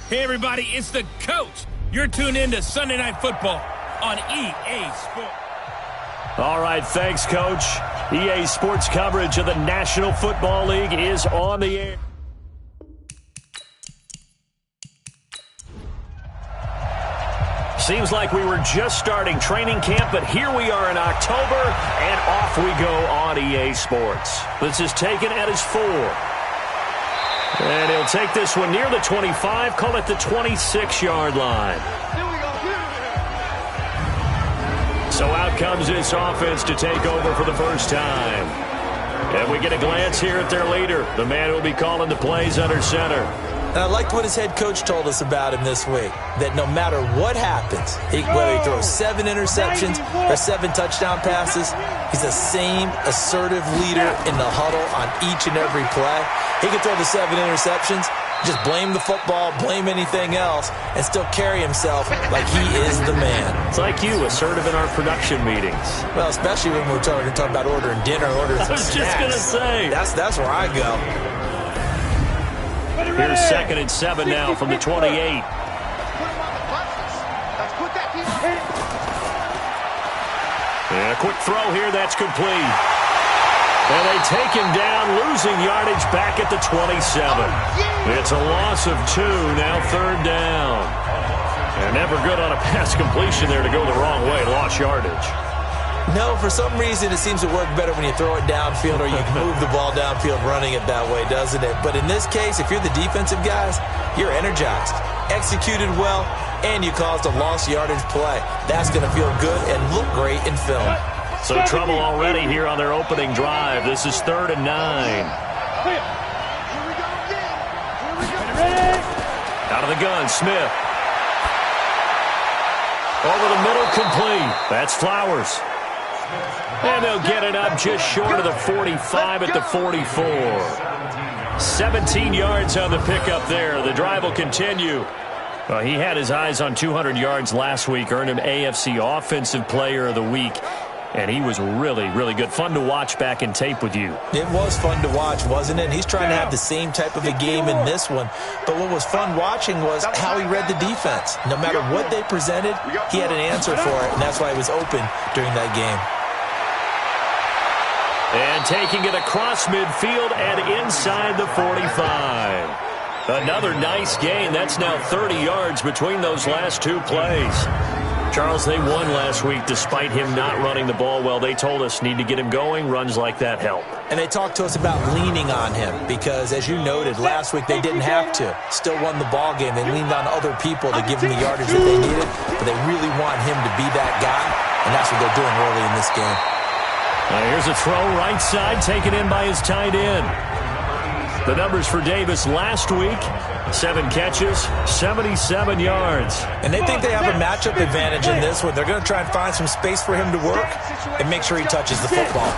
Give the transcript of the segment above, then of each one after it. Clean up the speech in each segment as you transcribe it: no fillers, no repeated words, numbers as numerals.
Hey, everybody, it's the coach. You're tuned in to Sunday Night Football on EA Sports. All right, thanks, Coach. EA Sports coverage of the National Football League is on the air. Seems like we were just starting training camp, but here we are in October, and off we go on EA Sports. This is taken at his 4. And he'll take this one near the 25, call it the 26-yard line. So out comes this offense to take over for the first time. And we get a glance here at their leader, the man who will be calling the plays under center. And I liked what his head coach told us about him this week, that no matter what happens, whether he throws 7 interceptions or 7 touchdown passes, he's the same assertive leader in the huddle on each and every play. He can throw the 7 interceptions, just blame the football, blame anything else, and still carry himself like he is the man. It's like you, assertive in our production meetings. Well, especially when we're talking about ordering dinner, ordering some snacks. I was just going to say. That's where I go. Here's 2nd and 7 now from the 28. And a quick throw here, that's complete. And they take him down, losing yardage back at the 27. It's a loss of 2, now 3rd down. And never good on a pass completion there to go the wrong way, lost yardage. No, for some reason it seems to work better when you throw it downfield or you move the ball downfield running it that way, doesn't it? But in this case, if you're the defensive guys, you're energized, executed well, and you caused a lost yardage play. That's going to feel good and look great in film. So trouble already here on their opening drive. This is 3rd and 9. Out of the gun, Smith. Over the middle, complete. That's Flowers. And they'll get it up just short of the 45 at the 44. 17 yards on the pickup there. The drive will continue. Well, he had his eyes on 200 yards last week, earned him AFC Offensive Player of the Week. And he was really, really good. Fun to watch back in tape with you. It was fun to watch, wasn't it? He's trying to have the same type of a game in this one. But what was fun watching was how he read the defense. No matter what they presented, he had an answer for it, and that's why he was open during that game. And taking it across midfield and inside the 45. Another nice gain. That's now 30 yards between those last 2 plays. Charles, they won last week despite him not running the ball well. They told us need to get him going. Runs like that help. And they talked to us about leaning on him because, as you noted, last week they didn't have to. Still won the ball game. They leaned on other people to give them the yardage that they needed, but they really want him to be that guy, and that's what they're doing early in this game. Here's a throw right side taken in by his tight end. The numbers for Davis last week, 7 catches, 77 yards. And they think they have a matchup advantage in this one. They're going to try and find some space for him to work and make sure he touches the football.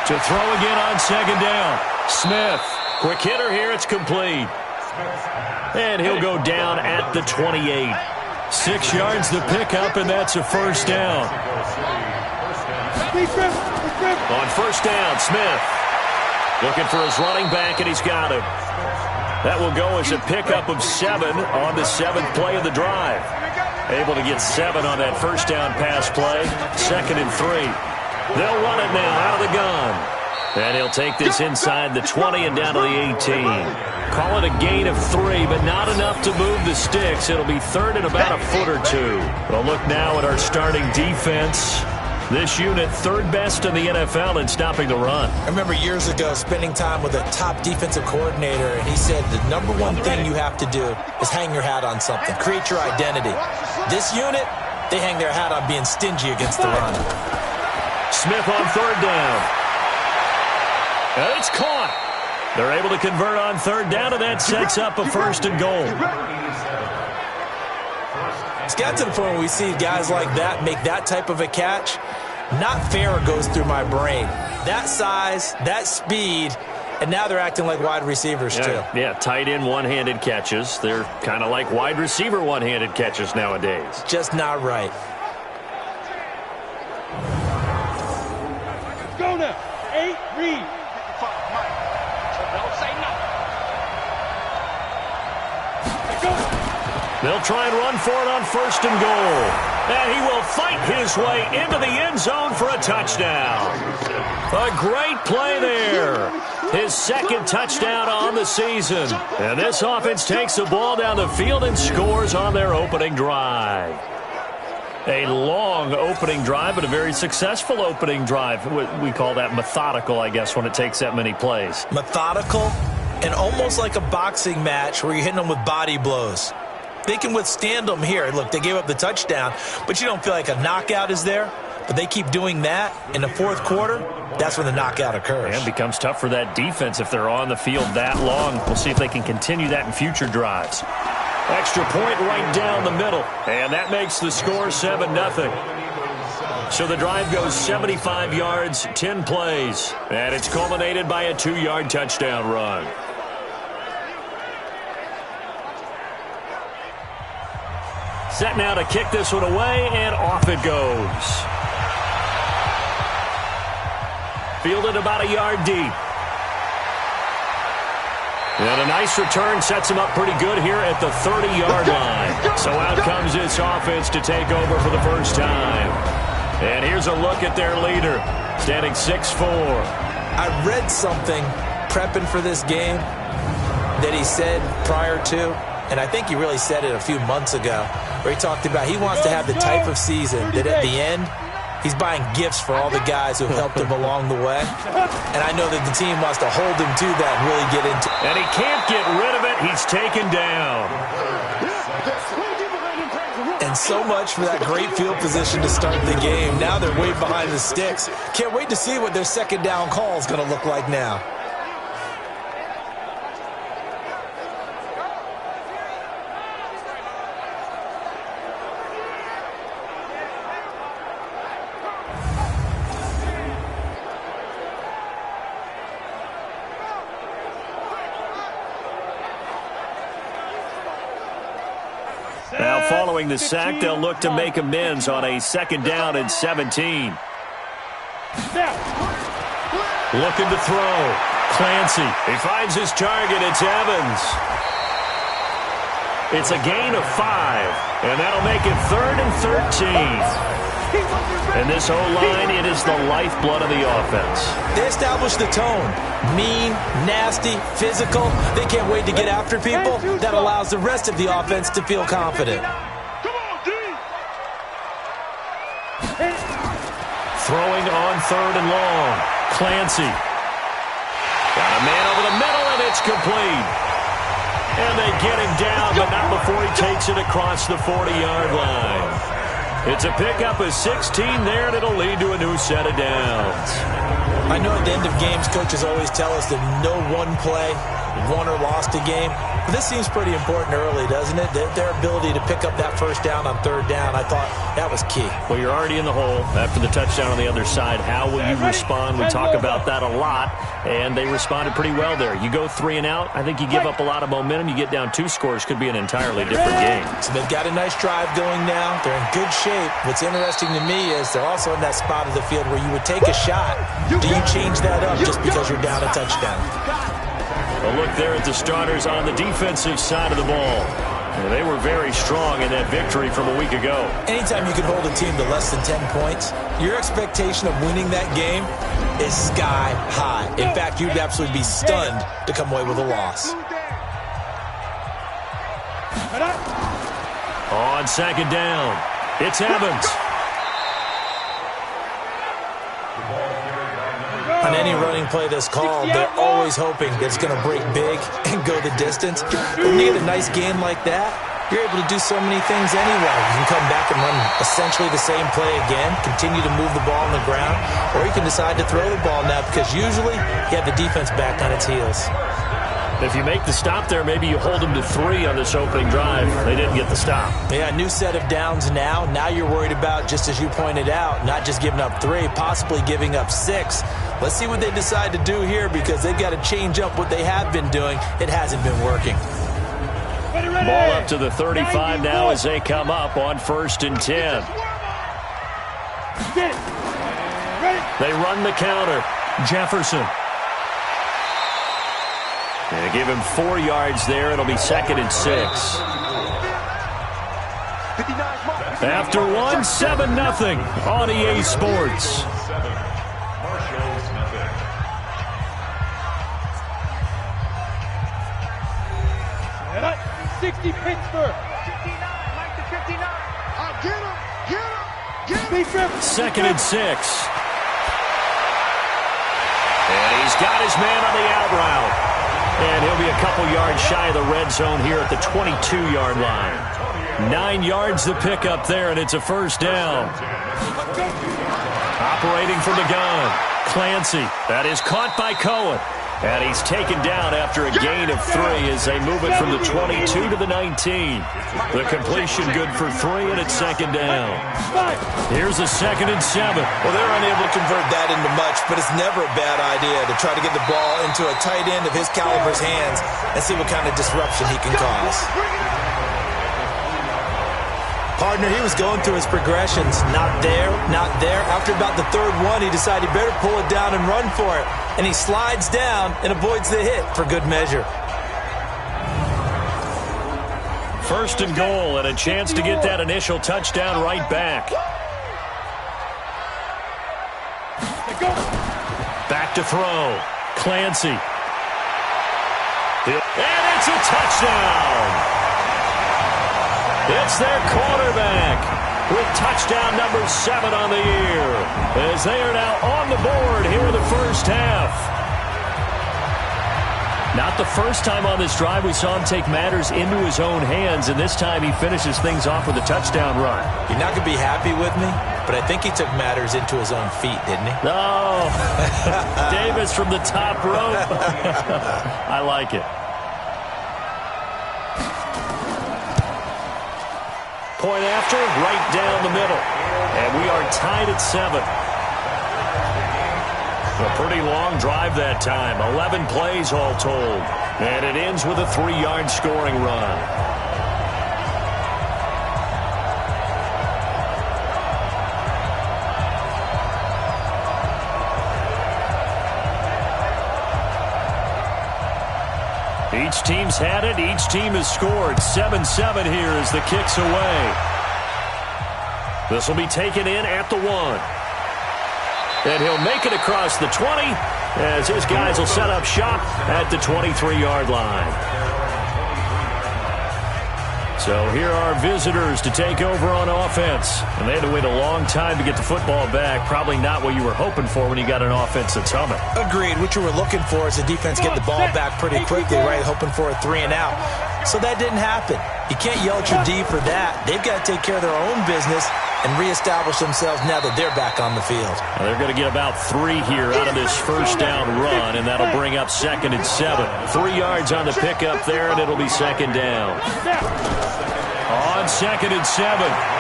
To throw again on 2nd down. Smith, quick hitter here, it's complete. And he'll go down at the 28. 6 yards the pickup, and that's a 1st down. On 1st down, Smith. Looking for his running back, and he's got him. That will go as a pickup of 7 on the 7th play of the drive. Able to get 7 on that 1st down pass play. 2nd and 3. They'll run it now out of the gun. And he'll take this inside the 20 and down to the 18. Call it a gain of 3, but not enough to move the sticks. It'll be 3rd and about a foot or 2. We'll look now at our starting defense. This unit, 3rd best in the NFL in stopping the run. I remember years ago spending time with a top defensive coordinator, and he said the number one thing you have to do is hang your hat on something. Create your identity. This unit, they hang their hat on being stingy against the run. Smith on 3rd down. And it's caught. They're able to convert on 3rd down, and that sets up a 1st and goal. It's got to the point where we see guys like that make that type of a catch. Not fair goes through my brain. That size, that speed, and now they're acting like wide receivers too. Yeah, tight end one-handed catches. They're kind of like wide receiver one-handed catches nowadays. Just not right. Go now. 8, read. Don't say nothing. They'll try and run for it on 1st and goal. And he will fight his way into the end zone for a touchdown. A great play there. His 2nd touchdown on the season. And this offense takes the ball down the field and scores on their opening drive. A long opening drive, but a very successful opening drive. We call that methodical, I guess, when it takes that many plays. Methodical and almost like a boxing match where you're hitting them with body blows. They can withstand them here. Look, they gave up the touchdown, but you don't feel like a knockout is there. But they keep doing that in the 4th quarter. That's when the knockout occurs. And it becomes tough for that defense if they're on the field that long. We'll see if they can continue that in future drives. Extra point right down the middle. And that makes the score 7-0. So the drive goes 75 yards, 10 plays. And it's culminated by a 2-yard touchdown run. Set now to kick this one away, and off it goes. Fielded about a yard deep. And a nice return sets him up pretty good here at the 30-yard line. So out comes this offense to take over for the first time. And here's a look at their leader, standing 6'4". I read something prepping for this game that he said prior to, and I think he really said it a few months ago, where he talked about he wants to have the type of season that at the end, he's buying gifts for all the guys who have helped him along the way. And I know that the team wants to hold him to that and really get into it. And he can't get rid of it. He's taken down. And so much for that great field position to start the game. Now they're way behind the sticks. Can't wait to see what their 2nd down call is going to look like now. Now following the sack, they'll look to make amends on a 2nd down and 17. Looking to throw. Clancy. He finds his target. It's Evans. It's a gain of 5, and that'll make it 3rd and 13. And this O-line, it is the lifeblood of the offense. They establish the tone. Mean, nasty, physical. They can't wait to get after people. That allows the rest of the offense to feel confident. Throwing on 3rd and long. Clancy. Got a man over the middle, and it's complete. And they get him down, but not before he takes it across the 40-yard line. It's a pickup of 16 there, and it'll lead to a new set of downs. I know at the end of games, coaches always tell us that no one play won or lost a game. But this seems pretty important early, doesn't it? Their ability to pick up that 1st down on 3rd down, I thought that was key. Well, you're already in the hole after the touchdown on the other side. How will you respond? We talk about that a lot, and they responded pretty well there. You go 3 and out, I think you give up a lot of momentum. You get down 2 scores, could be an entirely different game. So they've got a nice drive going now. They're in good shape. What's interesting to me is they're also in that spot of the field where you would take a shot. Do you change that up just because you're down a touchdown? A look there at the starters on the defensive side of the ball. And they were very strong in that victory from a week ago. Anytime you can hold a team to less than 10 points, your expectation of winning that game is sky high. In fact, you'd absolutely be stunned to come away with a loss. On 2nd down, it's Evans. On any running play that's called, they're always hoping that it's going to break big and go the distance. But when you get a nice gain like that, you're able to do so many things anyway. You can come back and run essentially the same play again, continue to move the ball on the ground, or you can decide to throw the ball now because usually you have the defense back on its heels. If you make the stop there, maybe you hold them to 3 on this opening drive. They didn't get the stop. Yeah, new set of downs now. Now you're worried about, just as you pointed out, not just giving up 3, possibly giving up 6. Let's see what they decide to do here because they've got to change up what they have been doing. It hasn't been working. Ball up to the 35 now as they come up on 1st and 10. They run the counter. Jefferson. And give him 4 yards there. It'll be 2nd and 6. After one, 7-0 on EA Sports. 60 Pittsburgh. 59. Get him. Second and 6. And he's got his man on the out route. And he'll be a couple yards shy of the red zone here at the 22-yard line. 9 yards to pick up there, and it's a first down. Operating from the gun, Clancy. That is caught by Cohen. And he's taken down after a gain of 3 as they move it from the 22 to the 19. The completion good for 3, and it's second down. Here's a second and 7. Well, they're unable to convert that into much, but it's never a bad idea to try to get the ball into a tight end of his caliber's hands and see what kind of disruption he can cause. Partner, he was going through his progressions. Not there, not there. After about the third one, he decided he better pull it down and run for it. And he slides down and avoids the hit for good measure. First and goal, and a chance to get that initial touchdown right back. Back to throw. Clancy. And it's a touchdown. It's their quarterback with touchdown number 7 on the year, as they are now on the board here in the first half. Not the first time on this drive we saw him take matters into his own hands, and this time he finishes things off with a touchdown run. You're not going to be happy with me, but I think he took matters into his own feet, didn't he? No. Davis from the top rope. I like it. Point after, right down the middle. And we are tied at 7. A pretty long drive that time. 11 plays all told. And it ends with a 3-yard scoring run. Each team's had it. Each team has scored. 7-7 here as the kick's away. This will be taken in at the 1. And he'll make it across the 20 as his guys will set up shop at the 23-yard line. So here are visitors to take over on offense. And they had to wait a long time to get the football back. Probably not what you were hoping for when you got an offense that's humming. Agreed. What you were looking for is the defense get the ball back pretty quickly, right? Hoping for a 3 and out. So that didn't happen. You can't yell at your D for that. They've got to take care of their own business and reestablish themselves now that they're back on the field. Well, they're going to get about 3 here out of this first down run, and that'll bring up second and 7. 3 yards on the pickup there, and it'll be second down. On second and 7,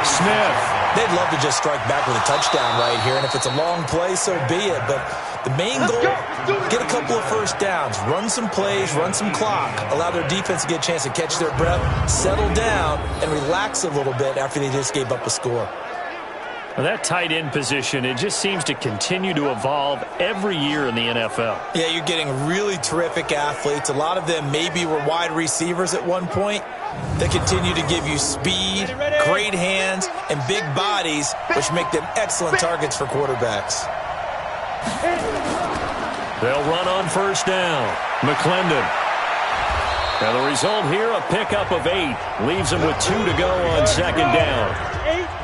Smith. They'd love to just strike back with a touchdown right here, and if it's a long play, so be it. But the main goal, get a couple of first downs, run some plays, run some clock, allow their defense to get a chance to catch their breath, settle down, and relax a little bit after they just gave up a score. Well, that tight end position, it just seems to continue to evolve every year in the NFL. Yeah, you're getting really terrific athletes. A lot of them maybe were wide receivers at one point. They continue to give you speed, great hands, and big bodies, which make them excellent targets for quarterbacks. They'll run on first down. McClendon. Now the result here, a pickup of 8. Leaves them with 2 to go on second down.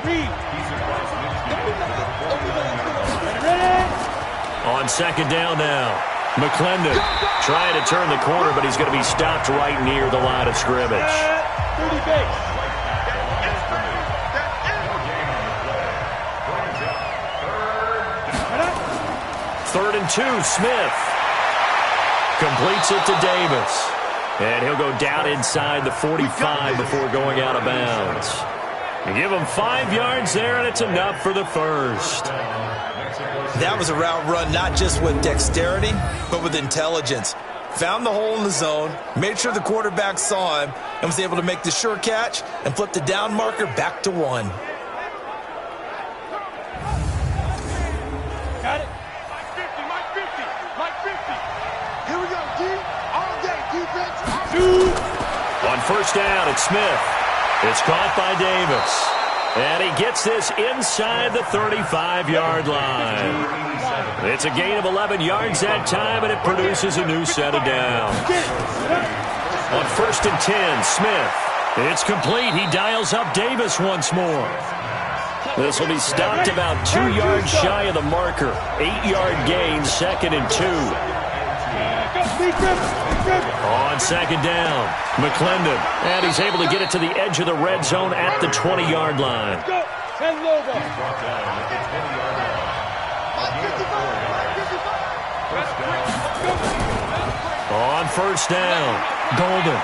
8-3. On second down now, McClendon trying to turn the corner, but he's going to be stopped right near the line of scrimmage. 30 base. Third and 2, Smith. Completes it to Davis. And he'll go down inside the 45 before going out of bounds. You give him 5 yards there, and it's enough for the first. That was a route run not just with dexterity, but with intelligence. Found the hole in the zone, made sure the quarterback saw him, and was able to make the sure catch and flip the down marker back to 1. Got it. Mike 50. Here we go, D. All day, defense. 2. On first down, it's Smith. It's caught by Davis. And he gets this inside the 35-yard line. It's a gain of 11 yards that time, and it produces a new set of downs. On 1st and 10, Smith. It's complete. He dials up Davis once more. This will be stopped about 2 yards shy of the marker. 8-yard gain, 2nd and 2. On 2nd down, McClendon. And he's able to get it to the edge of the red zone at the 20-yard line. On 1st down, Golden.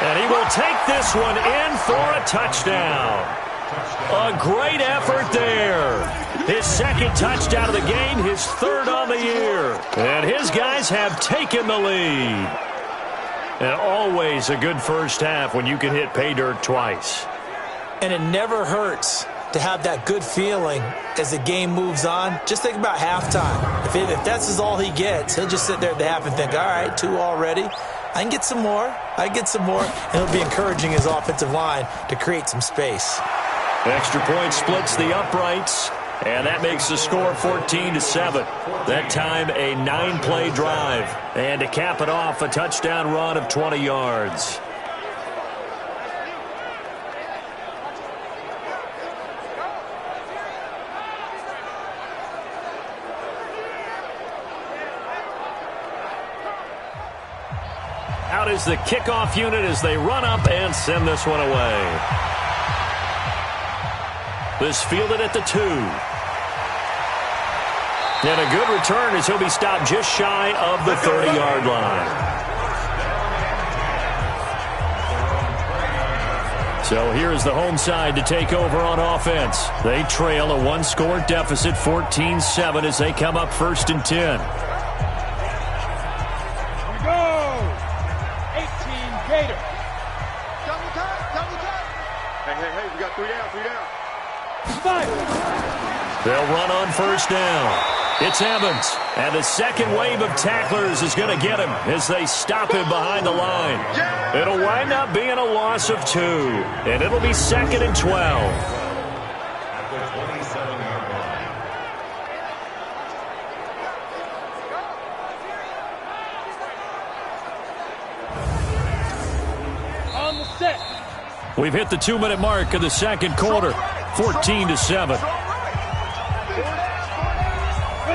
And he will take this one in for a touchdown. A great effort there. His 2nd touchdown of the game, his 3rd on the year. And his guys have taken the lead. And always a good first half when you can hit pay dirt twice. And it never hurts to have that good feeling as the game moves on. Just think about halftime. If that's all he gets, he'll just sit there at the half and think, all right, 2 already. I can get some more. And he'll be encouraging his offensive line to create some space. Extra point splits the uprights, and that makes the score 14-7. That time a 9-play drive. And to cap it off, a touchdown run of 20 yards. Out is the kickoff unit as they run up and send this one away. This fielded at the 2. And a good return as he'll be stopped just shy of the 30-yard line. So here's the home side to take over on offense. They trail a 1-score deficit, 14-7, as they come up 1st and 10. Hey, we got 3 down. They'll run on 1st down. It's Evans, and the second wave of tacklers is going to get him as they stop him behind the line. It'll wind up being a loss of 2, and it'll be 2nd and 12. We've hit the 2-minute mark of the 2nd quarter, 14-7.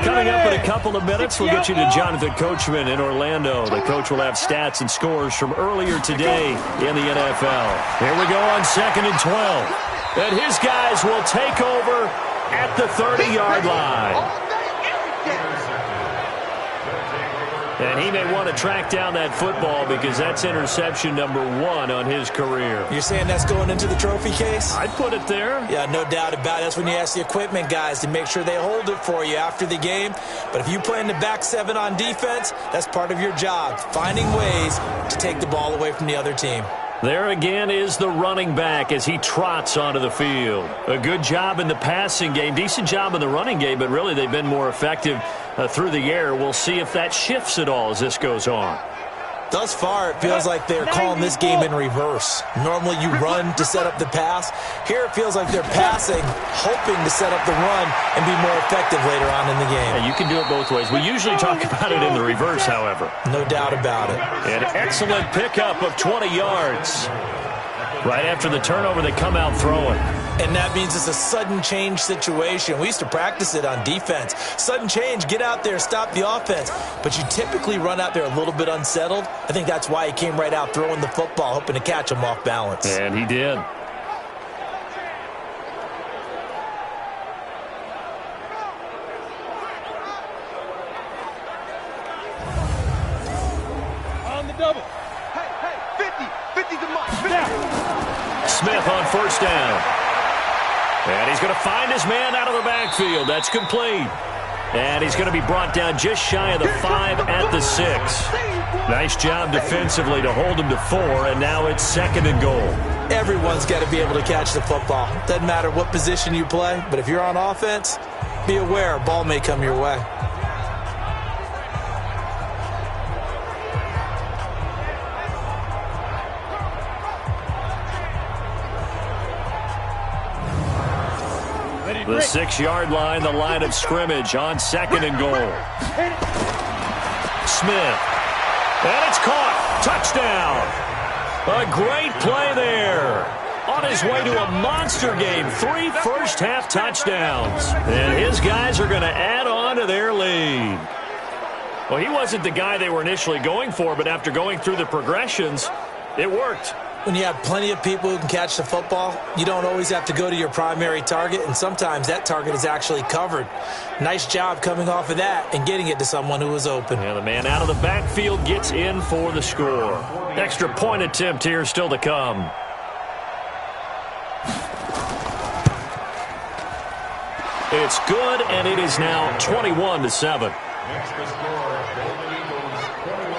Coming up in a couple of minutes, we'll get you to Jonathan Coachman in Orlando. The coach will have stats and scores from earlier today in the NFL. Here we go on 2nd and 12. And his guys will take over at the 30-yard line. And he may want to track down that football because that's interception number 1 on his career. You're saying that's going into the trophy case? I'd put it there. Yeah, no doubt about it. That's when you ask the equipment guys to make sure they hold it for you after the game. But if you play in the back 7 on defense, that's part of your job, finding ways to take the ball away from the other team. There again is the running back as he trots onto the field. A good job in the passing game, decent job in the running game, but really they've been more effective through the air. We'll see if that shifts at all as this goes on. Thus far, it feels like they're calling this game in reverse. Normally you run to set up the pass. Here it feels like they're passing, hoping to set up the run and be more effective later on in the game. And you can do it both ways. We usually talk about it in the reverse, however. No doubt about it. An excellent pickup of 20 yards. Right after the turnover, they come out throwing. And that means it's a sudden change situation. We used to practice it on defense. Sudden change, get out there, stop the offense. But you typically run out there a little bit unsettled. I think that's why he came right out throwing the football, hoping to catch him off balance. And he did. On the double. Hey, 50 to Mike. Smith on 1st down. And he's going to find his man out of the backfield. That's complete. And he's going to be brought down just shy of the 5 at the 6. Nice job defensively to hold him to 4, and now it's 2nd and goal. Everyone's got to be able to catch the football. Doesn't matter what position you play, but if you're on offense, be aware a ball may come your way. The 6-yard line, the line of scrimmage on 2nd and goal. Smith. And it's caught. Touchdown. A great play there. On his way to a monster game. 3 first-half touchdowns. And his guys are going to add on to their lead. Well, he wasn't the guy they were initially going for, but after going through the progressions, it worked. When you have plenty of people who can catch the football, you don't always have to go to your primary target, and sometimes that target is actually covered. Nice job coming off of that and getting it to someone who was open. And the man out of the backfield gets in for the score. Extra point attempt here still to come. It's good, and it is now 21-7.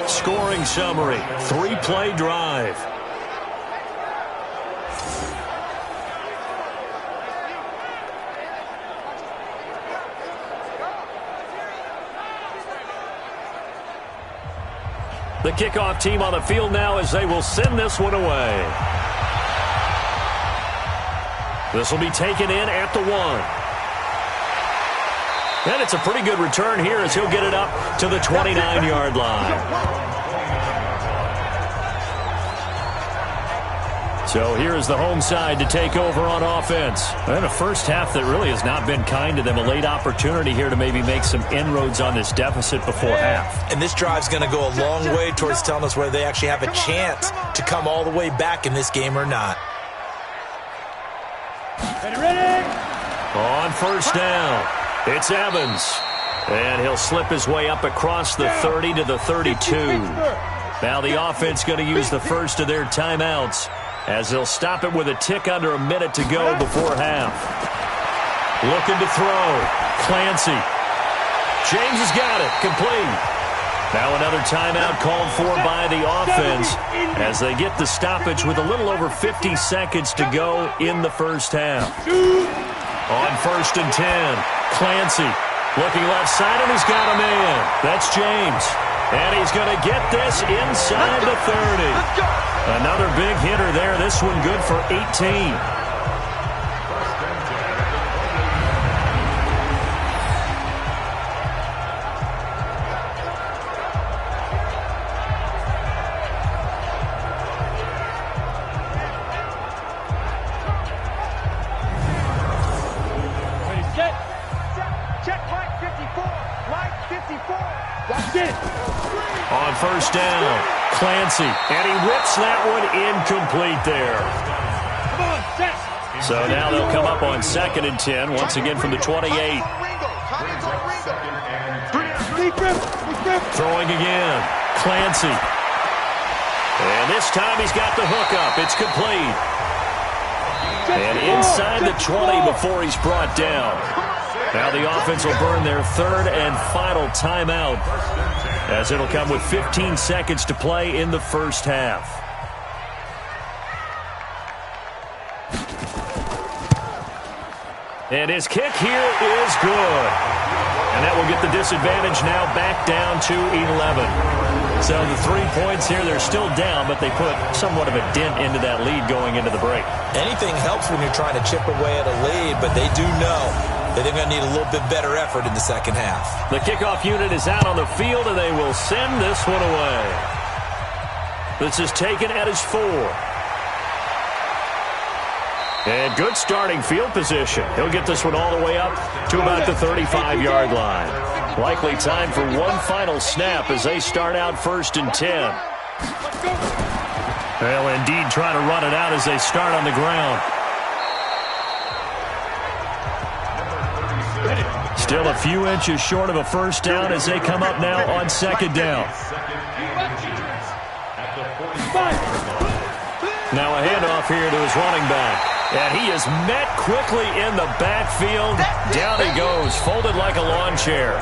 Scoring summary, 3-play drive. The kickoff team on the field now as they will send this one away. This will be taken in at the 1. And it's a pretty good return here as he'll get it up to the 29-yard line. So here is the home side to take over on offense. And a first half that really has not been kind to them. A late opportunity here to maybe make some inroads on this deficit before half. And this drive's going to go a long way towards telling us whether they actually have a chance to come all the way back in this game or not. Ready? On first down, it's Evans. And he'll slip his way up across the 30 to the 32. Now the offense going to use the first of their timeouts, as they'll stop it with a tick under a minute to go before half. Looking to throw. Clancy. James has got it. Complete. Now another timeout called for by the offense as they get the stoppage with a little over 50 seconds to go in the first half. On 1st and 10, Clancy looking left side, and he's got a man. That's James. And he's going to get this inside the 30. Another big hitter there. This one good for 18. On first down, Clancy, and he rips that one incomplete there. So now they'll come up on 2nd and 10, once again from the 28. Throwing again, Clancy. And this time he's got the hook up. It's complete. And inside the 20 before he's brought down. Now the offense will burn their 3rd and final timeout, as it'll come with 15 seconds to play in the first half. And his kick here is good. And that will get the disadvantage now back down to 11. So the 3 points here, they're still down, but they put somewhat of a dent into that lead going into the break. Anything helps when you're trying to chip away at a lead, but they do know that they're going to need a little bit better effort in the second half. The kickoff unit is out on the field, and they will send this one away. This is taken at his 4. And good starting field position. He'll get this one all the way up to about the 35-yard line. Likely time for one final snap as they start out 1st and 10. They'll indeed try to run it out as they start on the ground. Still a few inches short of a first down as they come up now on 2nd down. Now a handoff here to his running back. And he is met quickly in the backfield. Down he goes, folded like a lawn chair.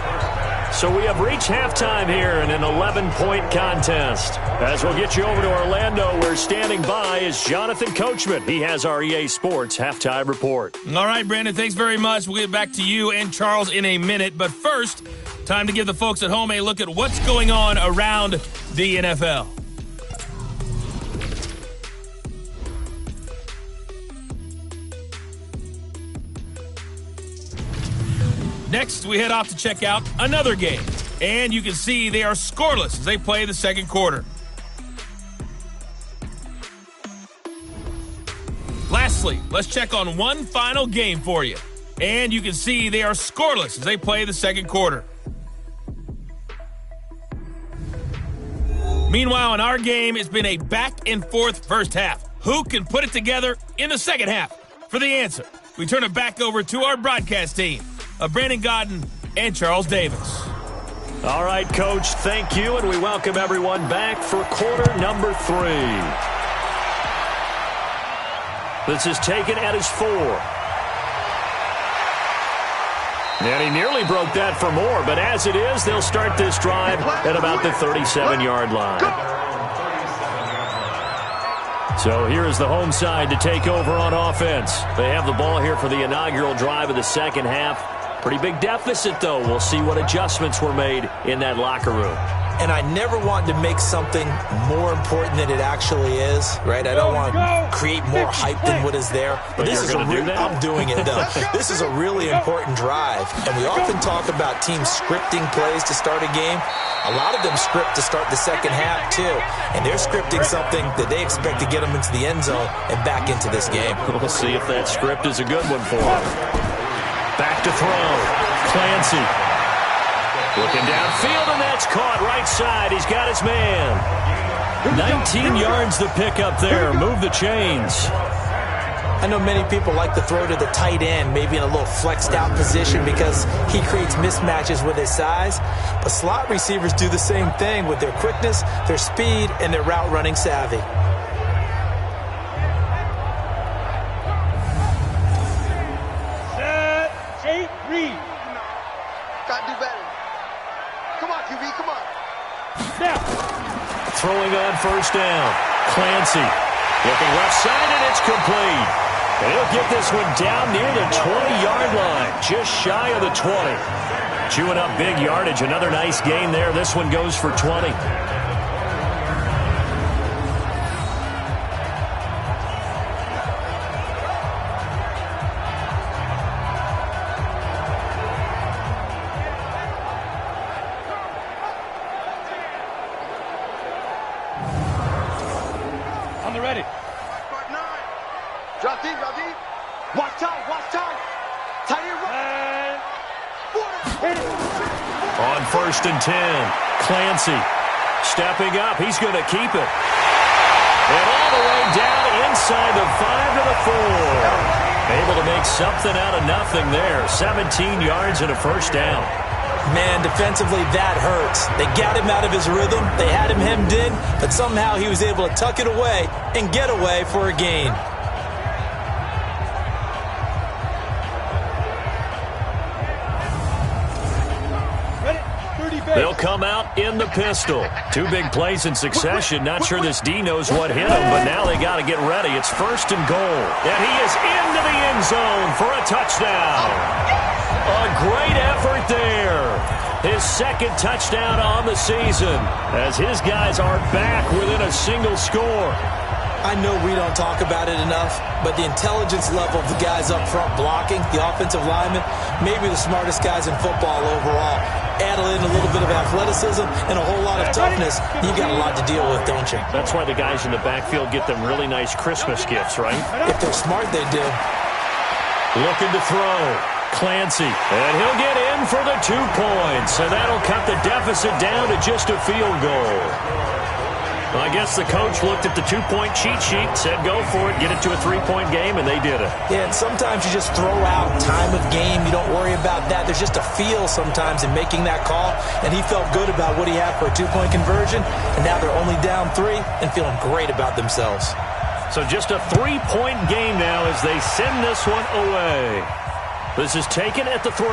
So we have reached halftime here in an 11-point contest. As we'll get you over to Orlando, where standing by is Jonathan Coachman. He has our EA Sports halftime report. All right, Brandon, thanks very much. We'll get back to you and Charles in a minute. But first, time to give the folks at home a look at what's going on around the NFL. Next, we head off to check out another game. And you can see they are scoreless as they play the second quarter. Lastly, let's check on one final game for you. And you can see they are scoreless as they play the second quarter. Meanwhile, in our game, it's been a back-and-forth first half. Who can put it together in the second half? For the answer, we turn it back over to our broadcast team of Brandon Godden and Charles Davis. All right, Coach, thank you, and we welcome everyone back for quarter number 3. This is taken at his 4. And he nearly broke that for more, but as it is, they'll start this drive at about the 37-yard line. So here is the home side to take over on offense. They have the ball here for the inaugural drive of the second half. Pretty big deficit, though. We'll see what adjustments were made in that locker room. And I never want to make something more important than it actually is, right? I don't want to create more hype than what is there. But this is I'm doing it, though. This is a really important drive. And we often talk about teams scripting plays to start a game. A lot of them script to start the second half, too. And they're scripting something that they expect to get them into the end zone and back into this game. We'll see if that script is a good one for them. Back to throw. Clancy. Looking downfield, and that's caught right side. He's got his man. 19 yards to pick up there. Move the chains. I know many people like to throw to the tight end, maybe in a little flexed out position because he creates mismatches with his size. But slot receivers do the same thing with their quickness, their speed, and their route running savvy. Throwing on first down. Clancy looking left side, and it's complete. And he'll get this one down near the 20-yard line, just shy of the 20. Chewing up big yardage. Another nice gain there. This one goes for 20. On first and 10, Clancy stepping up. He's going to keep it. And all the way down inside the 5 to the 4. Able to make something out of nothing there. 17 yards and a first down. Man, defensively, that hurts. They got him out of his rhythm. They had him hemmed in, but somehow he was able to tuck it away and get away for a gain. They'll come out in the pistol. 2 big plays in succession. Not sure this D knows what hit him, but now they got to get ready. It's first and goal. And he is into the end zone for a touchdown. A great effort there. His second touchdown on the season as his guys are back within a single score. I know we don't talk about it enough, but the intelligence level of the guys up front blocking, the offensive linemen, maybe the smartest guys in football overall. Add in a little bit of athleticism and a whole lot of toughness, you've got a lot to deal with, don't you? That's why the guys in the backfield get them really nice Christmas gifts, right? If they're smart, they do. Looking to throw. Clancy. And he'll get in for the 2 points. And that'll cut the deficit down to just a field goal. I guess the coach looked at the 2-point cheat sheet, said go for it, get it to a 3-point game, and they did it. Yeah, and sometimes you just throw out time of game. You don't worry about that. There's just a feel sometimes in making that call, and he felt good about what he had for a 2-point conversion, and now they're only down 3 and feeling great about themselves. So just a 3-point game now as they send this one away. This is taken at the 3.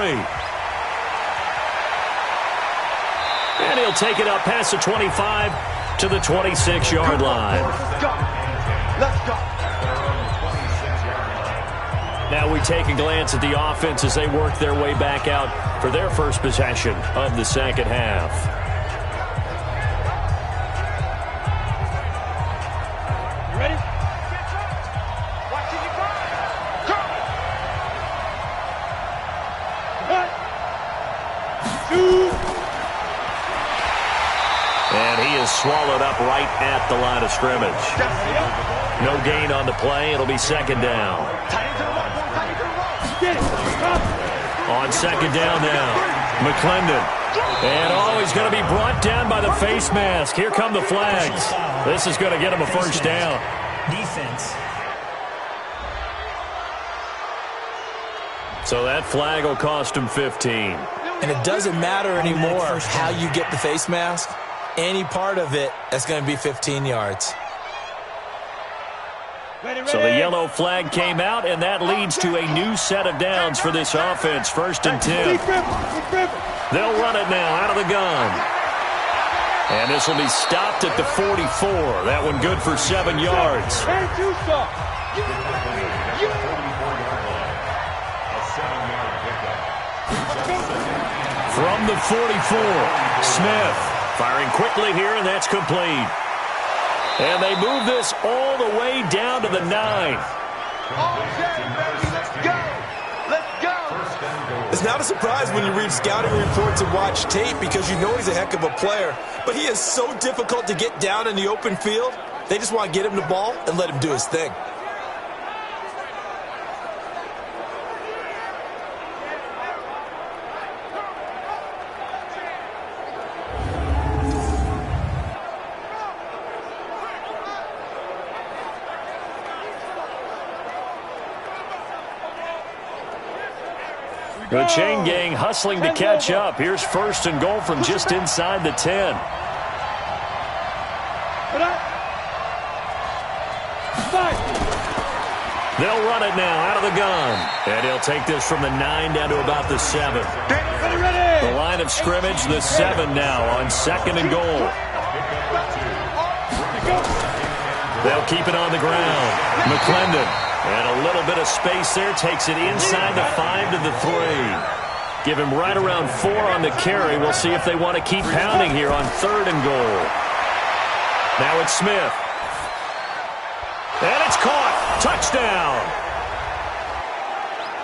And he'll take it up past the 25 to the 26-yard line. Let's go. Now we take a glance at the offense as they work their way back out for their first possession of the second half. You ready? right at the line of scrimmage. No gain on the play. It'll be second down. On second down now, McClendon. And he's going to be brought down by the face mask. Here come the flags. This is going to get him a first down. Defense. So that flag will cost him 15. And it doesn't matter anymore how you get the face mask. Any part of it, that's going to be 15 yards. So the yellow flag came out, and that leads to a new set of downs for this offense. 1st and 10. They'll run it now out of the gun. And this will be stopped at the 44. That one good for 7 yards. From the 44, Smith firing quickly here, and that's complete. And they move this all the way down to the 9. Let's go. It's not a surprise when you read scouting reports and watch tape because you know he's a heck of a player. But he is so difficult to get down in the open field. They just want to get him the ball and let him do his thing. The chain gang hustling to catch up. Here's 1st and goal from just inside the 10. They'll run it now out of the gun. And he'll take this from the 9 down to about the 7. The line of scrimmage, the 7 now on 2nd and goal. They'll keep it on the ground. McClendon. And a little bit of space there. Takes it inside the 5 to the 3. Give him right around 4 on the carry. We'll see if they want to keep pounding here on 3rd and goal. Now it's Smith. And it's caught. Touchdown.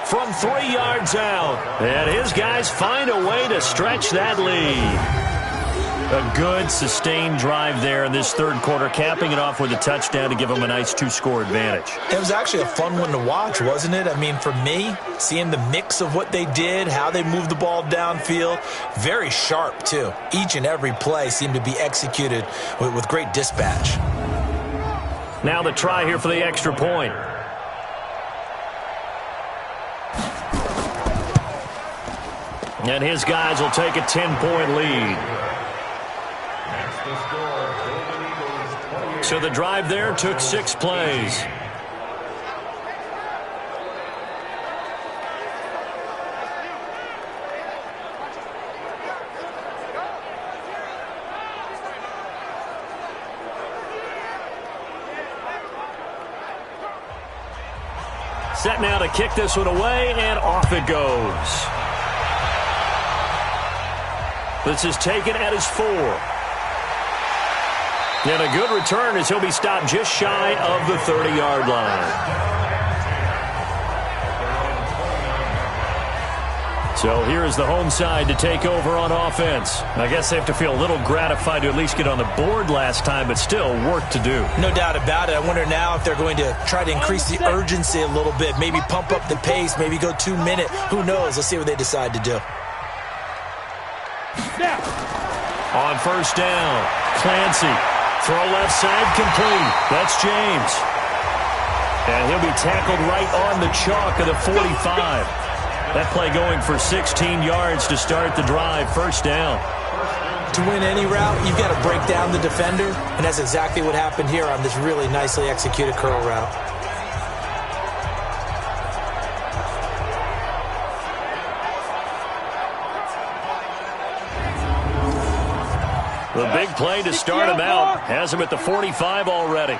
From 3 yards out. And his guys find a way to stretch that lead. A good, sustained drive there in this 3rd quarter, capping it off with a touchdown to give them a nice 2-score advantage. It was actually a fun one to watch, wasn't it? I mean, for me, seeing the mix of what they did, how they moved the ball downfield, very sharp, too. Each and every play seemed to be executed with great dispatch. Now the try here for the extra point. And his guys will take a 10-point lead. So the drive there took 6 plays. Set now to kick this one away, and off it goes. This is taken at his 4. And a good return as he'll be stopped just shy of the 30-yard line. So here is the home side to take over on offense. I guess they have to feel a little gratified to at least get on the board last time, but still work to do. No doubt about it. I wonder now if they're going to try to increase the urgency a little bit, maybe pump up the pace, maybe go 2-minute. Who knows? Let's see what they decide to do. On 1st down, Clancy. Throw left side complete. That's James. And he'll be tackled right on the chalk of the 45. That play going for 16 yards to start the drive. 1st down. To win any route, you've got to break down the defender, and that's exactly what happened here on this really nicely executed curl route. The big play to start him out. Has him at the 45 already.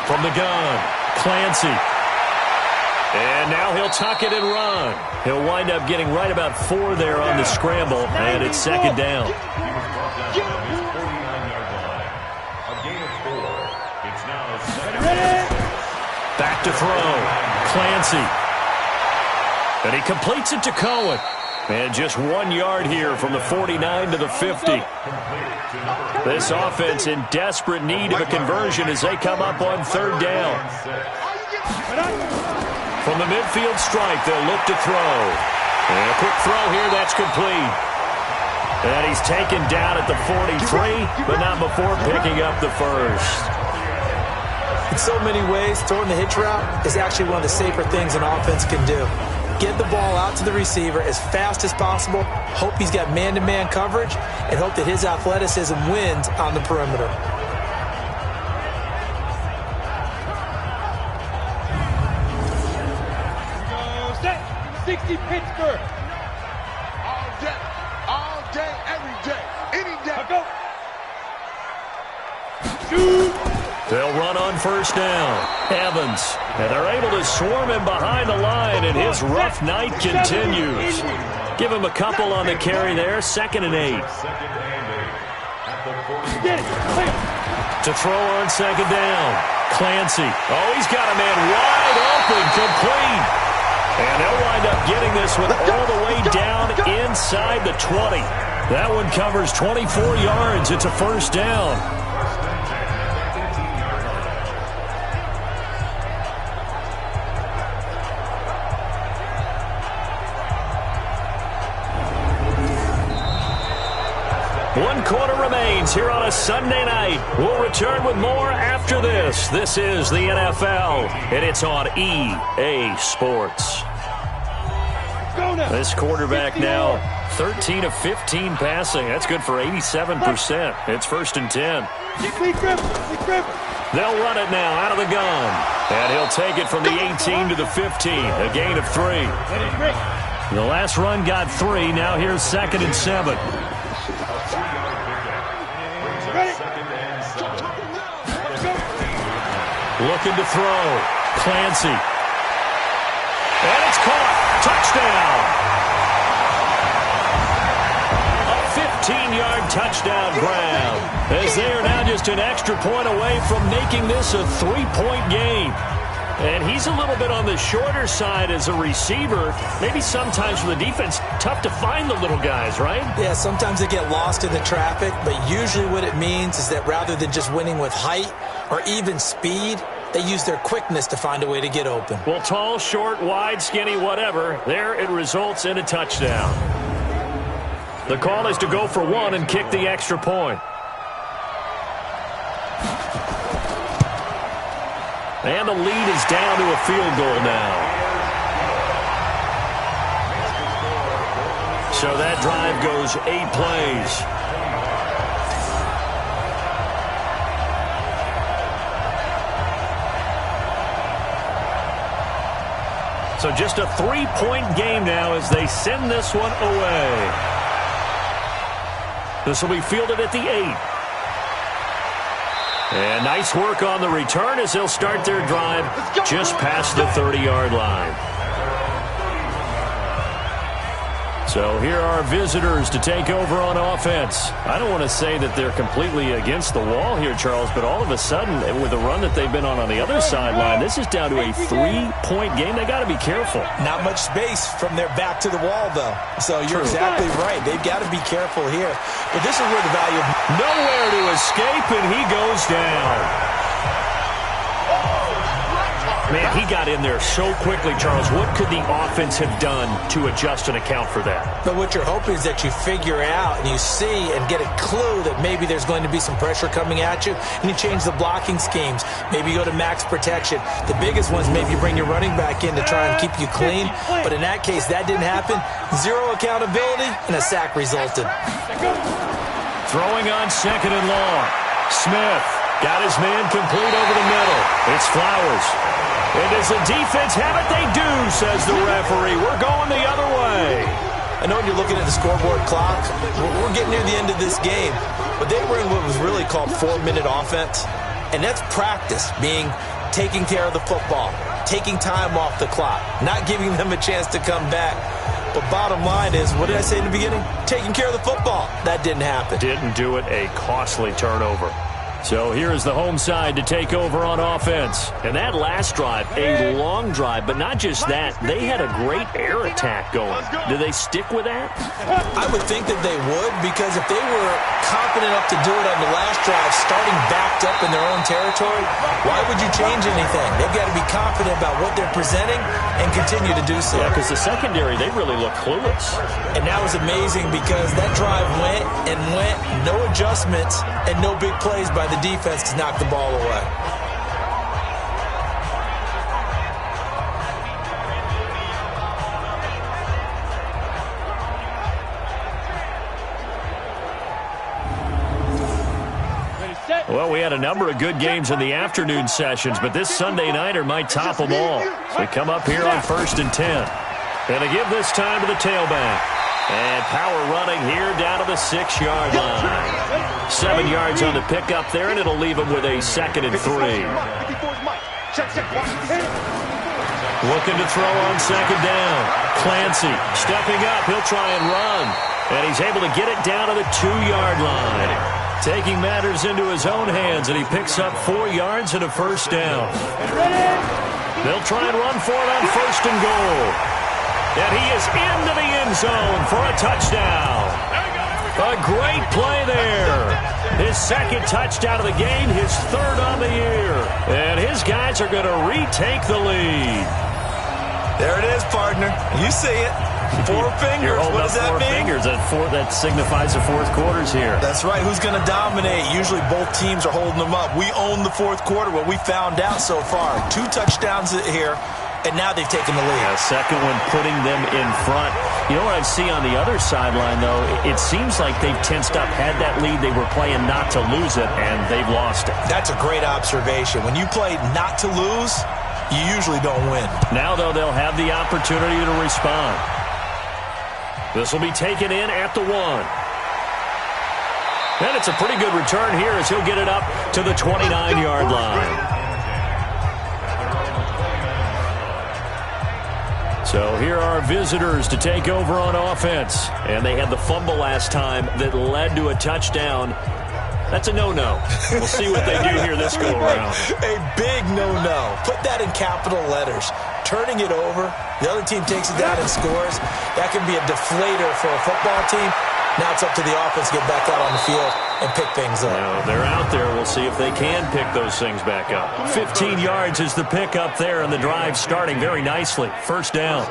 From the gun, Clancy. And now he'll tuck it and run. He'll wind up getting right about 4 there on the scramble, and it's 2nd down. Back to throw. Clancy. And he completes it to Cohen. And just 1 yard here from the 49 to the 50. This offense in desperate need of a conversion as they come up on third down. From the midfield stripe, they'll look to throw. And a quick throw here, that's complete. And he's taken down at the 43, but not before picking up the first. In so many ways, throwing the hitch route is actually one of the safer things an offense can do. Get the ball out to the receiver as fast as possible, hope he's got man-to-man coverage, and hope that his athleticism wins on the perimeter. Set. 60 Pittsburgh. All day, every day, any day. Go. Shoot. They'll run on first down. Evans. And they're able to swarm him behind the line, and his rough night continues. Give him a couple on the carry there. 2nd and 8. To throw on 2nd down. Clancy. Oh, he's got a man wide open, complete. And they'll wind up getting this one all the way down inside the 20. That one covers 24 yards. It's a first down. One quarter remains here on a Sunday night. We'll return with more after this. This is the NFL, and it's on EA Sports. This quarterback now 13 of 15 passing. That's good for 87%. It's 1st and 10. They'll run it now out of the gun. And he'll take it from the 18 to the 15, a gain of 3. The last run got 3. Now here's 2nd and 7. Looking to throw. Clancy. And it's caught. Touchdown. A 15-yard touchdown grab. As they are now just an extra point away from making this a 3-point game. And he's a little bit on the shorter side as a receiver. Maybe sometimes for the defense, tough to find the little guys, right? Yeah, sometimes they get lost in the traffic, but usually what it means is that rather than just winning with height or even speed, they use their quickness to find a way to get open. Well, tall, short, wide, skinny, whatever, there it results in a touchdown. The call is to go for 1 and kick the extra point. And the lead is down to a field goal now. So that drive goes 8 plays. So just a 3-point game now as they send this one away. This will be fielded at the 8. And nice work on the return as they'll start their drive just past the 30-yard line. So here are visitors to take over on offense. I don't want to say that they're completely against the wall here, Charles, but all of a sudden, with the run that they've been on the other sideline, this is down to a 3-point game. They got to be careful. Not much space from their back to the wall, though. So you're exactly right. They've got to be careful here. But this is where the value of... Nowhere to escape, and he goes down. Man, he got in there so quickly, Charles. What could the offense have done to adjust and account for that? But what you're hoping is that you figure out and you see and get a clue that maybe there's going to be some pressure coming at you, and you change the blocking schemes. Maybe you go to max protection. The biggest ones, maybe you bring your running back in to try and keep you clean. But in that case, that didn't happen. 0 accountability, and a sack resulted. Throwing on 2nd and long. Smith got his man complete over the middle. It's Flowers. And does the defense have it? They do, says the referee. We're going the other way. I know when you're looking at the scoreboard clock, we're getting near the end of this game, but they were in what was really called 4-minute offense, and that's practice, being taking care of the football, taking time off the clock, not giving them a chance to come back. But bottom line is, what did I say in the beginning? Taking care of the football. That didn't happen. Didn't do it. A costly turnover. So here is the home side to take over on offense. And that last drive, a long drive, but not just that. They had a great air attack going. Do they stick with that? I would think that they would, because if they were confident enough to do it on the last drive, starting backed up in their own territory, why would you change anything? They've got to be confident about what they're presenting and continue to do so. Yeah, because the secondary, they really look clueless. And that was amazing because that drive went and went, no adjustments and no big plays by the defense to knock the ball away. Well, we had a number of good games in the afternoon sessions, but this Sunday nighter might top them all. So we come up here on 1st and 10. And they give this time to the tailback. And power running here down to the 6-yard line. 7 yards on the pickup there, and it'll leave him with a 2nd and 3. Looking to throw on 2nd down. Clancy stepping up. He'll try and run. And he's able to get it down to the 2-yard line. Taking matters into his own hands, and he picks up 4 yards and a 1st down. They'll try and run for it on 1st and goal. And he is into the end zone for a touchdown. A great play there. His 2nd touchdown of the game, his 3rd on the year. And his guys are going to retake the lead. There it is, partner. You see it. 4 fingers. What does that mean? 4 fingers. That signifies the 4th quarter's here. That's right. Who's going to dominate? Usually both teams are holding them up. We own the 4th quarter, what we found out so far. 2 touchdowns here, and now they've taken the lead. Yeah, 2nd one putting them in front. You know what I see on the other sideline, though? It seems like they've tensed up, had that lead. They were playing not to lose it, and they've lost it. That's a great observation. When you play not to lose, you usually don't win. Now, though, they'll have the opportunity to respond. This will be taken in at the 1. And it's a pretty good return here as he'll get it up to the 29-yard line. So here are visitors to take over on offense. And they had the fumble last time that led to a touchdown. That's a no-no. We'll see what they do here this go-around. A big no-no. Put that in capital letters. Turning it over, the other team takes it down and scores. That can be a deflator for a football team. Now it's up to the offense to get back out on the field and pick things up. Now, they're out there. We'll see if they can pick those things back up. 15 yards is the pickup there, and the drive starting very nicely. 1st down.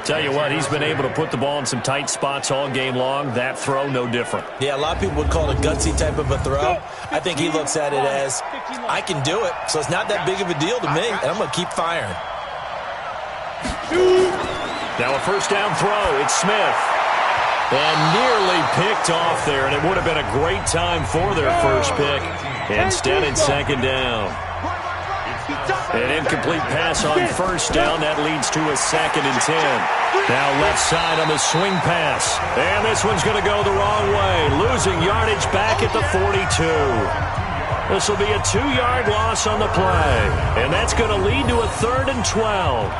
Tell you what, he's been able to put the ball in some tight spots all game long. That throw, no different. Yeah, a lot of people would call it a gutsy type of a throw. I think he looks at it as, I can do it, so it's not that big of a deal to me, and I'm going to keep firing. Now a 1st down throw. It's Smith. And nearly picked off there, and it would have been a great time for their 1st pick. Instead, it's 2nd down. An incomplete pass on 1st down. That leads to a 2nd and 10. Now left side on the swing pass. And this one's going to go the wrong way. Losing yardage back at the 42. This will be a 2-yard loss on the play. And that's going to lead to a 3rd and 12.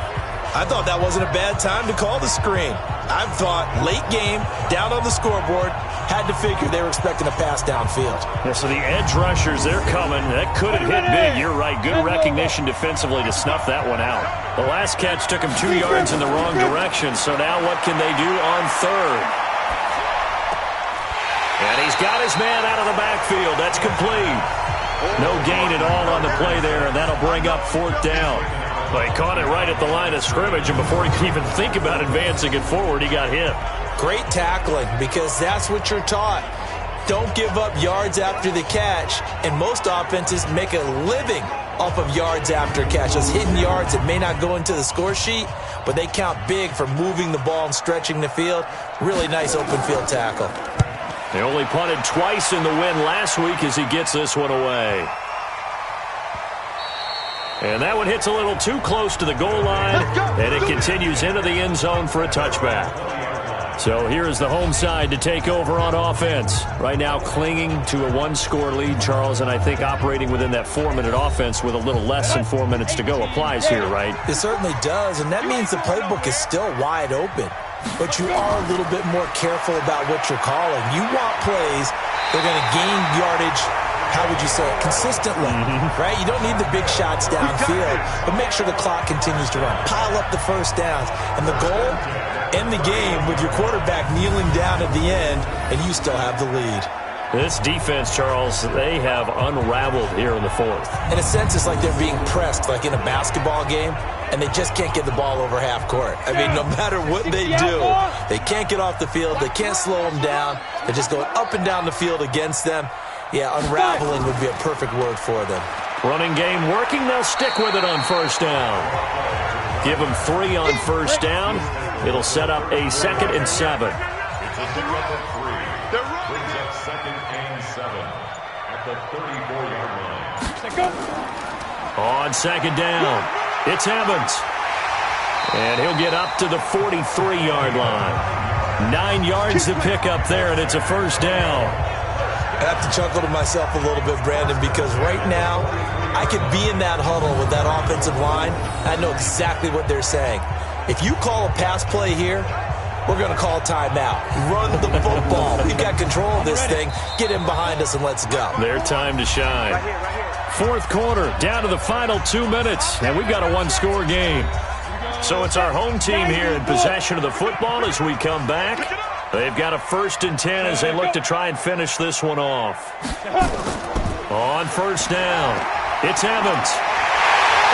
I thought that wasn't a bad time to call the screen. I thought late game, down on the scoreboard, had to figure they were expecting a pass downfield. Yeah, so the edge rushers, they're coming. That could have hit big. You're right. Good recognition defensively to snuff that one out. The last catch took him 2 yards in the wrong direction, so now what can they do on 3rd? And he's got his man out of the backfield. That's complete. No gain at all on the play there, and that'll bring up 4th down. Well, he caught it right at the line of scrimmage, and before he could even think about advancing it forward, he got hit. Great tackling, because that's what you're taught. Don't give up yards after the catch, and most offenses make a living off of yards after catch. Those hidden yards that may not go into the score sheet, but they count big for moving the ball and stretching the field. Really nice open field tackle. They only punted twice in the win last week as he gets this one away. And that one hits a little too close to the goal line, and it continues into the end zone for a touchback. So here is the home side to take over on offense. Right now clinging to a 1-score lead, Charles, and I think operating within that 4-minute offense with a little less than 4 minutes to go applies here, right? It certainly does, and that means the playbook is still wide open. But you are a little bit more careful about what you're calling. You want plays that are going to gain yardage how would you say it, consistently, right? You don't need the big shots downfield, but make sure the clock continues to run. Pile up the first downs. And the goal, end the game with your quarterback kneeling down at the end, and you still have the lead. This defense, Charles, they have unraveled here in the fourth. In a sense, it's like they're being pressed, like in a basketball game, and they just can't get the ball over half court. I mean, no matter what they do, they can't get off the field. They can't slow them down. They're just going up and down the field against them. Yeah, unraveling would be a perfect word for them. Running game working. They'll stick with it on first down. Give them 3 on first down. It'll set up a 2nd and 7. On second down, it's Evans. And he'll get up to the 43-yard line. 9 yards to pick up there, and it's a first down. I have to chuckle to myself a little bit, Brandon, because right now I could be in that huddle with that offensive line. I know exactly what they're saying. If you call a pass play here, we're going to call timeout. Run the football. We've got control of this thing. Get him behind us and let's go. Their time to shine. Right here. Fourth quarter, down to the final 2 minutes, and we've got a one-score game. So it's our home team here in possession of the football as we come back. They've got a 1st and 10 as they look to try and finish this one off. On first down, it's Evans.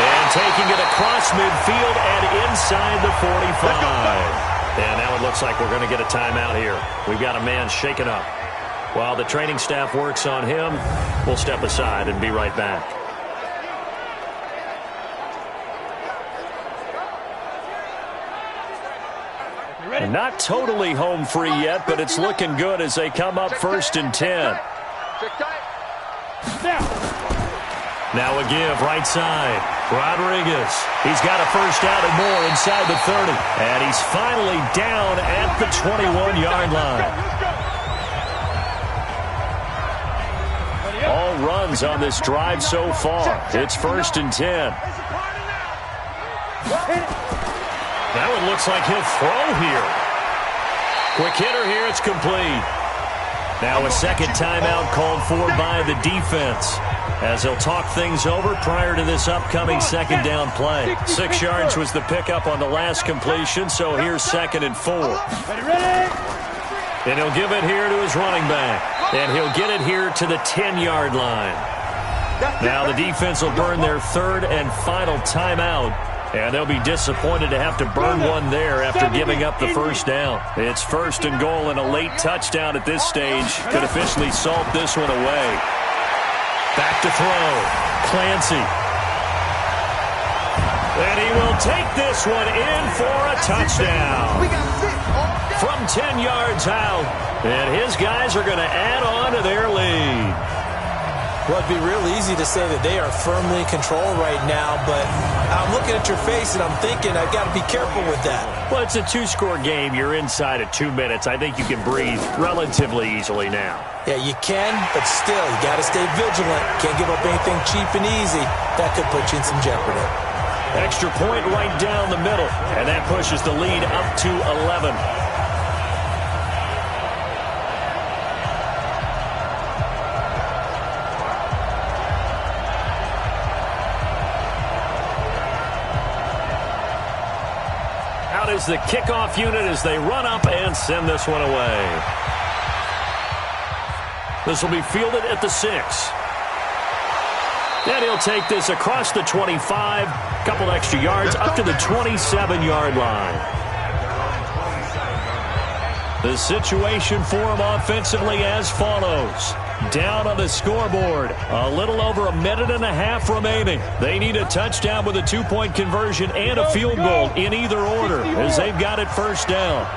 And taking it across midfield and inside the 45. And now it looks like we're going to get a timeout here. We've got a man shaken up. While the training staff works on him, we'll step aside and be right back. And not totally home free yet, but it's looking good as they come up 1st and 10. Now a give right side. Rodriguez. He's got a first down and more inside the 30. And he's finally down at the 21-yard line. All runs on this drive so far. It's 1st and 10. Now it looks like he'll throw here. Quick hitter here. It's complete. Now a second timeout called for by the defense as they'll talk things over prior to this upcoming second down play. 6 yards was the pickup on the last completion, so here's 2nd and 4. And he'll give it here to his running back. And he'll get it here to the 10-yard line. Now the defense will burn their 3rd and final timeout. And they'll be disappointed to have to burn one there after giving up the first down. It's 1st and goal, and a late touchdown at this stage could officially salt this one away. Back to throw. Clancy. And he will take this one in for a touchdown. From 10 yards out. And his guys are going to add on to their lead. Well, it'd be real easy to say that they are firmly in control right now, but I'm looking at your face and I'm thinking I've got to be careful with that. Well, it's a 2-score game. You're inside at 2 minutes. I think you can breathe relatively easily now. Yeah, you can, but still, you got to stay vigilant. Can't give up anything cheap and easy. That could put you in some jeopardy. Extra point right down the middle, and that pushes the lead up to 11. Is the kickoff unit as they run up and send this one away. This will be fielded at the 6. And he'll take this across the 25, couple extra yards up to the 27-yard line. The situation for him offensively as follows. Down on the scoreboard, a little over a minute and a half remaining. They need a touchdown with a 2-point conversion and a field goal in either order as they've got it first down.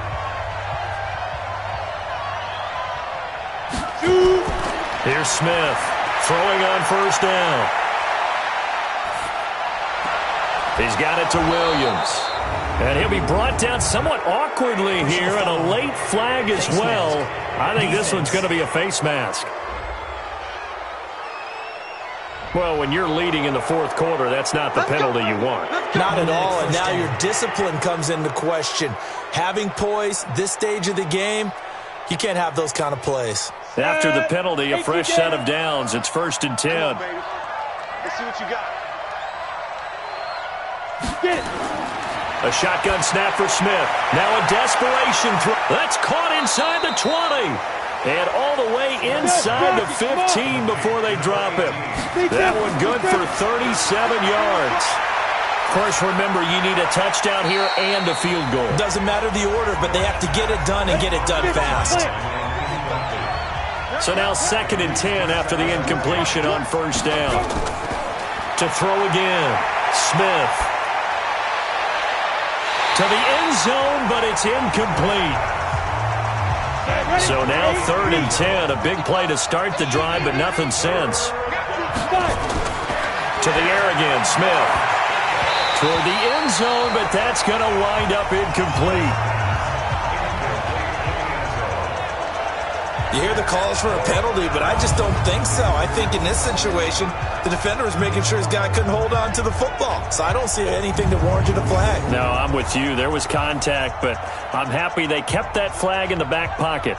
Here's Smith throwing on first down. He's got it to Williams. And he'll be brought down somewhat awkwardly here, and a late flag as well. I think this one's going to be a face mask. Well, when you're leading in the fourth quarter, that's not the penalty you want. Not at all, and now your discipline comes into question. Having poise, this stage of the game, you can't have those kind of plays. After the penalty, a fresh set of downs. It's 1st and 10. Let's see what you got. Get it. A shotgun snap for Smith. Now a desperation throw. That's caught inside the 20. And all the way inside the 15 before they drop him. That one good for 37 yards. Of course, remember, you need a touchdown here and a field goal. Doesn't matter the order, but they have to get it done and get it done fast. So now 2nd and 10 after the incompletion on 1st down. To throw again. Smith. To the end zone, but it's incomplete. So now 3rd and 10. A big play to start the drive, but nothing since. To the air again, Smith. Toward the end zone, but that's going to wind up incomplete. You hear the calls for a penalty, but I just don't think so. I think in this situation, the defender was making sure his guy couldn't hold on to the football. So I don't see anything that warranted a flag. No, I'm with you. There was contact, but I'm happy they kept that flag in the back pocket.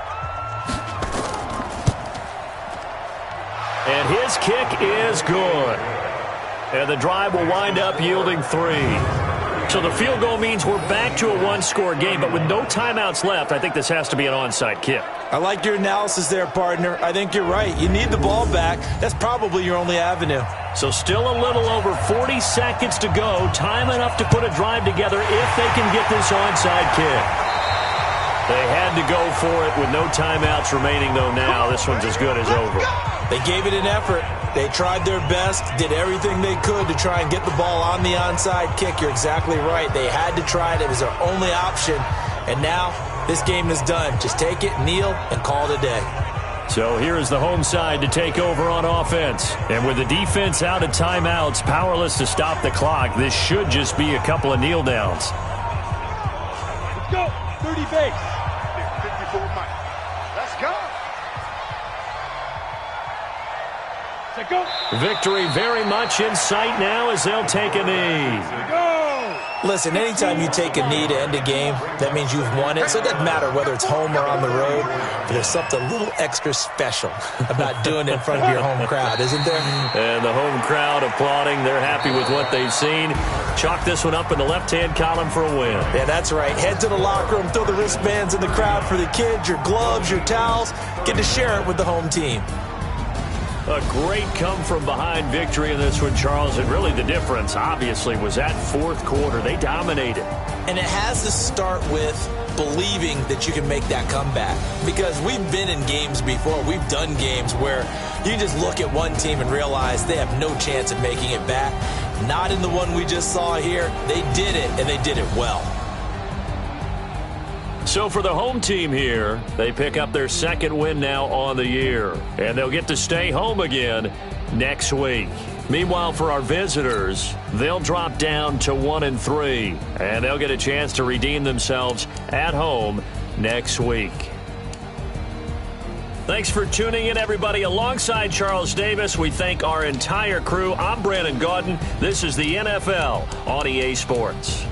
And his kick is good. And the drive will wind up yielding 3. So the field goal means we're back to a one-score game, but with no timeouts left, I think this has to be an onside kick. I like your analysis there, partner. I think you're right. You need the ball back. That's probably your only avenue. So still a little over 40 seconds to go. Time enough to put a drive together if they can get this onside kick. They had to go for it with no timeouts remaining, though, now. This one's as good as over. They gave it an effort. They tried their best, did everything they could to try and get the ball on the onside kick. You're exactly right. They had to try it. It was their only option. And now this game is done. Just take it, kneel, and call it a day. So here is the home side to take over on offense. And with the defense out of timeouts, powerless to stop the clock, this should just be a couple of kneel downs. Let's go. 30 base. 54 Mike. Let's go. Go. Victory very much in sight now as they'll take a knee. Go. Listen, anytime you take a knee to end a game, that means you've won it. So it doesn't matter whether it's home or on the road. But there's something a little extra special about doing it in front of your home crowd, isn't there? And the home crowd applauding. They're happy with what they've seen. Chalk this one up in the left-hand column for a win. Yeah, that's right. Head to the locker room, throw the wristbands in the crowd for the kids, your gloves, your towels. Get to share it with the home team. A great come-from-behind victory in this one, Charles. And really the difference, obviously, was that 4th quarter. They dominated. And it has to start with believing that you can make that comeback. Because we've been in games before. We've done games where you just look at one team and realize they have no chance of making it back. Not in the one we just saw here. They did it, and they did it well. So for the home team here, they pick up their 2nd win now on the year. And they'll get to stay home again next week. Meanwhile, for our visitors, they'll drop down to 1-3. And they'll get a chance to redeem themselves at home next week. Thanks for tuning in, everybody. Alongside Charles Davis, we thank our entire crew. I'm Brandon Gaudin. This is the NFL on EA Sports.